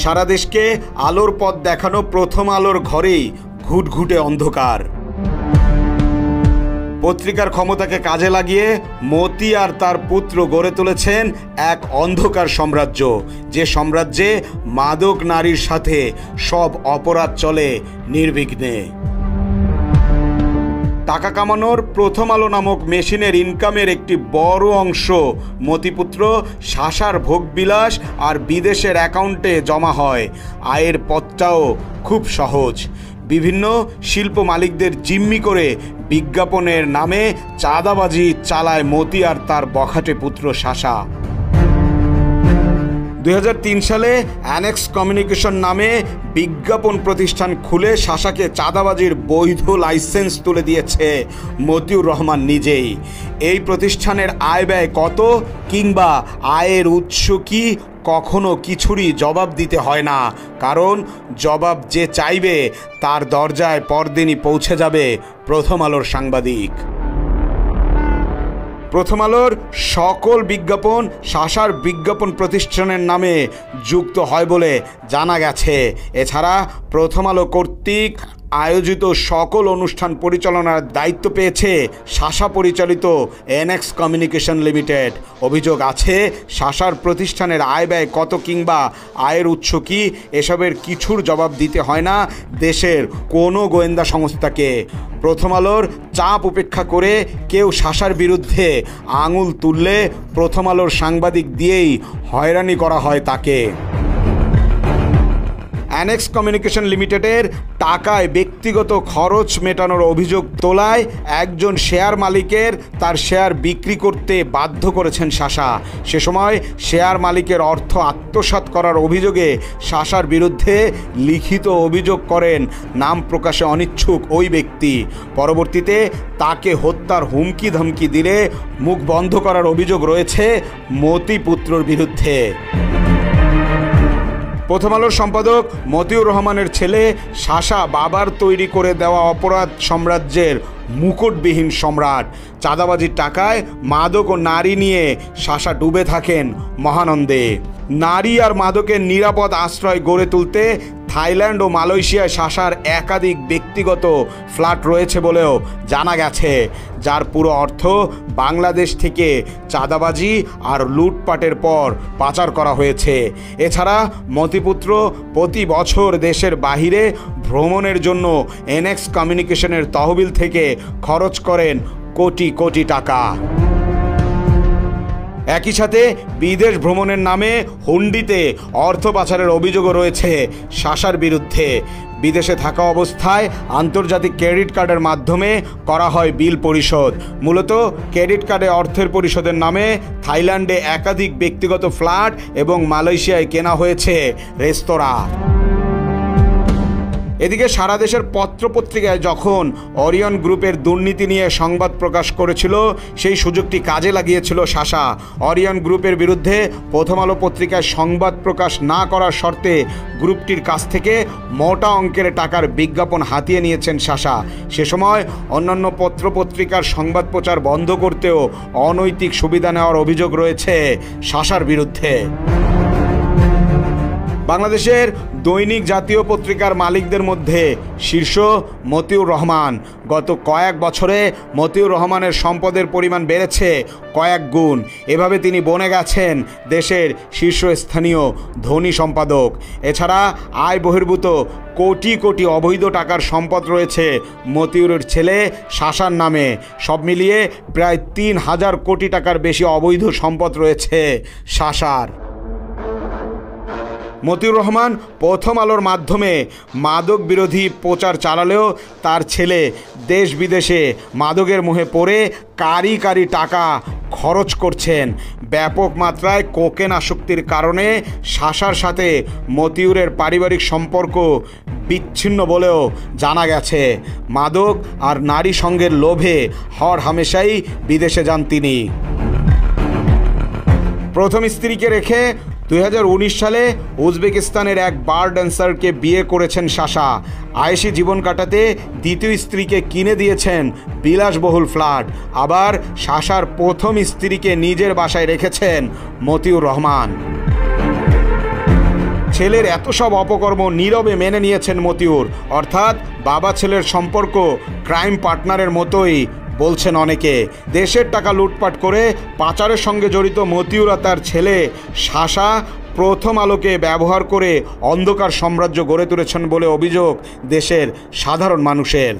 সারা দেশকে আলোর পথ দেখানো প্রথম আলোর ঘরেই ঘুটঘুটে অন্ধকার। পত্রিকার ক্ষমতাকে কাজে লাগিয়ে মতি আর তার পুত্র গড়ে তুলেছেন এক অন্ধকার সাম্রাজ্য, যে সাম্রাজ্যে মাদক নারীর সাথে সব অপরাধ চলে নির্বিঘ্নে। টাকা কামানোর প্রথম আলো নামক মেশিনের ইনকামের একটি বড় অংশ মতিপুত্র শাসার ভোগবিলাস আর বিদেশের অ্যাকাউন্টে জমা হয়। আয়ের পথটাও খুব সহজ। বিভিন্ন শিল্প মালিকদের জিম্মি করে বিজ্ঞাপনের নামে চাঁদাবাজি চালায় মতি আর তার বখাটে পুত্র শাসা। 2003 সালে অ্যানেক্স কমিউনিকেশন নামে বিজ্ঞাপন প্রতিষ্ঠান খুলে শাসাকে চাঁদাবাজির বৈধ লাইসেন্স তুলে দিয়েছে মতিউর রহমান নিজেই। এই প্রতিষ্ঠানের আয় ব্যয় কত কিংবা আয়ের উৎস কি কখনো কিছুরই জবাব দিতে হয় না, কারণ জবাব যে চাইবে তার দরজায় পরদিনই পৌঁছে যাবে প্রথম আলোর সাংবাদিক। প্রথম আলোর সকল বিজ্ঞাপন শাসার বিজ্ঞাপন প্রতিষ্ঠানের নামে যুক্ত হয় বলে জানা গেছে। এছাড়া প্রথম আলো কর্তৃক আয়োজিত সকল অনুষ্ঠান পরিচালনার দায়িত্ব পেয়েছে শাসা পরিচালিত অ্যানেক্স কমিউনিকেশন লিমিটেড। অভিযোগ আছে শাসার প্রতিষ্ঠানের আয় ব্যয় কত কিংবা আয়ের উৎস কি এসবের কিছুর জবাব দিতে হয় না দেশের কোনো গোয়েন্দা সংস্থাকে। প্রথম আলোর চাপ উপেক্ষা করে কেউ শাসার বিরুদ্ধে আঙুল তুললে প্রথম আলোর সাংবাদিক দিয়েই হয়রানি করা হয় তাকে। অ্যানেক্স কমিউনিকেশন লিমিটেডের টাকায় ব্যক্তিগত খরচ মেটানোর অভিযোগ তোলায় একজন শেয়ার মালিকের তার শেয়ার বিক্রি করতে বাধ্য করেছেন শাসা। সে সময় শেয়ার মালিকের অর্থ আত্মসাৎ করার অভিযোগে শাসার বিরুদ্ধে লিখিত অভিযোগ করেন নাম প্রকাশে অনিচ্ছুক ওই ব্যক্তি। পরবর্তীতে তাকে হত্যার হুমকি ধমকি দিলে মুখ বন্ধ করার অভিযোগ রয়েছে মতিপুত্রর বিরুদ্ধে। প্রথম আলোর সম্পাদক মতিউর রহমানের ছেলে শাসা বাবার তৈরি করে দেওয়া অপরাধ সাম্রাজ্যের মুকুটবিহীন সম্রাট। চাঁদাবাজির টাকায় মাদক ও নারী নিয়ে শাসা ডুবে থাকেন মহানন্দে। নারী আর মাদকের নিরাপদ আশ্রয় গড়ে তুলতে থাইল্যান্ড ও মালয়েশিয়ায় শাসার একাধিক ব্যক্তিগত ফ্ল্যাট রয়েছে বলেও জানা গেছে, যার পুরো অর্থ বাংলাদেশ থেকে চাঁদাবাজি আর লুটপাটের পর পাচার করা হয়েছে। এছাড়া মতিপুত্র প্রতি বছর দেশের বাহিরে ভ্রমণের জন্য অ্যানেক্স কমিউনিকেশনের তহবিল থেকে খরচ করেন কোটি কোটি টাকা। একই সাথে বিদেশ ভ্রমণের নামে হুন্ডিতে অর্থ পাচারের অভিযোগও রয়েছে শাসার বিরুদ্ধে। বিদেশে থাকা অবস্থায় আন্তর্জাতিক ক্রেডিট কার্ডের মাধ্যমে করা হয় বিল পরিশোধ। মূলত ক্রেডিট কার্ডে অর্থের পরিশোধের নামে থাইল্যান্ডে একাধিক ব্যক্তিগত ফ্ল্যাট এবং মালয়েশিয়ায় কেনা হয়েছে রেস্তোরাঁ। এদিকে সারা দেশের পত্রপত্রিকায় যখন অরিয়ন গ্রুপের দুর্নীতি নিয়ে সংবাদ প্রকাশ করেছিল সেই সুযোগটি কাজে লাগিয়েছিল শাসা। অরিয়ন গ্রুপের বিরুদ্ধে প্রথম আলো পত্রিকায় সংবাদ প্রকাশ না করার শর্তে গ্রুপটির কাছ থেকে মোটা অঙ্কের টাকার বিজ্ঞাপন হাতিয়ে নিয়েছেন শাসা। সে সময় অন্যান্য পত্রপত্রিকার সংবাদ প্রচার বন্ধ করতেও অনৈতিক সুবিধা নেওয়ার অভিযোগ রয়েছে শাসার বিরুদ্ধে। বাংলাদেশের দৈনিক জাতীয় পত্রিকার মালিকদের মধ্যে শীর্ষ মতিউর রহমান। গত কয়েক বছরে মতিউর রহমানের সম্পদের পরিমাণ বেড়েছে কয়েক গুণ। এভাবে তিনি বনে গেছেন দেশের শীর্ষস্থানীয় ধনী সম্পাদক। এছাড়া আয় বহির্ভূত কোটি কোটি অবৈধ টাকার সম্পদ রয়েছে মতিউরের ছেলে শাসার নামে। সব মিলিয়ে প্রায় ৩,০০০ কোটি টাকার বেশি অবৈধ সম্পদ রয়েছে শাসার। মতিউর রহমান প্রথম আলোর মাধ্যমে মাদক বিরোধী প্রচার চালালেও তার ছেলে দেশ বিদেশে মাদকের মোহে পড়ে কারি কারি টাকা খরচ করছেন। ব্যাপক মাত্রায় কোকেন আসক্তির কারণে শাসার সাথে মতিউরের পারিবারিক সম্পর্ক বিচ্ছিন্ন বলেও জানা গেছে। মাদক আর নারী সঙ্গের লোভে হর হামেশাই বিদেশে যান তিনি। প্রথম স্ত্রীকে রেখে 2019 সালে উজবেকিস্তানের এক বার ড্যান্সারকে বিয়ে করেছেন শাসা। আয়েশি জীবন কাটাতে দ্বিতীয় স্ত্রীকে কিনে দিয়েছেন বিলাসবহুল ফ্ল্যাট। আবার শাসার প্রথম স্ত্রীকে নিজের বাসায় রেখেছেন মতিউর রহমান। ছেলের এত সব অপকর্ম নীরবে মেনে নিয়েছেন মতিউর। অর্থাৎ বাবা ছেলের সম্পর্ক ক্রাইম পার্টনারের মতোই বলছেন অনেকে। দেশের টাকা লুটপাট করে পাচারের সঙ্গে জড়িত মতিউর আর তার ছেলে শাসা প্রথম আলোকে ব্যবহার করে অন্ধকার সাম্রাজ্য গড়ে তুলেছেন বলে অভিযোগ দেশের সাধারণ মানুষের।